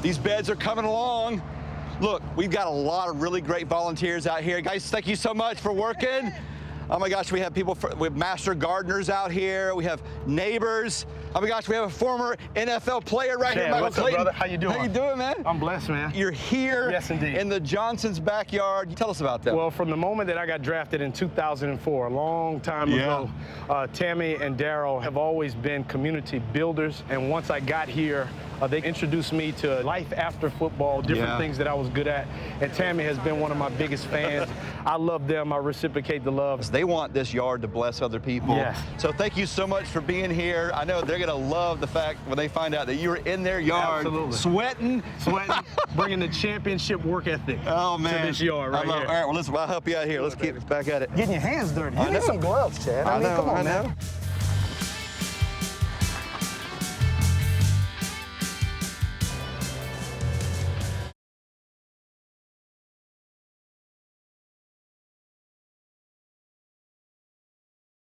These beds are coming along. Look, we've got a lot of really great volunteers out here. Guys, thank you so much for working. Oh my gosh, we have we have master gardeners out here. We have neighbors. Oh my gosh, we have a former NFL player right here, Michael what's up, Clayton. brother? How you doing? How you doing, man? I'm blessed, man. You're here Yes, indeed. in the Johnsons' backyard. Tell us about that. Well, from the moment that I got drafted in 2004, a long time ago, Tammy and Daryl have always been community builders. And once I got here, they introduced me to life after football, different things that I was good at. And Tammy has been one of my biggest fans. I love them. I reciprocate the love. They want this yard to bless other people. Yes. So thank you so much for being here. I know they're going to love the fact when they find out that you were in their yard, sweating, bringing the championship work ethic to this yard right here. All right, well, listen, I'll help you out here. Let's keep back at it. Getting your hands dirty. I You need know. some gloves, Chad. I mean, come on, man.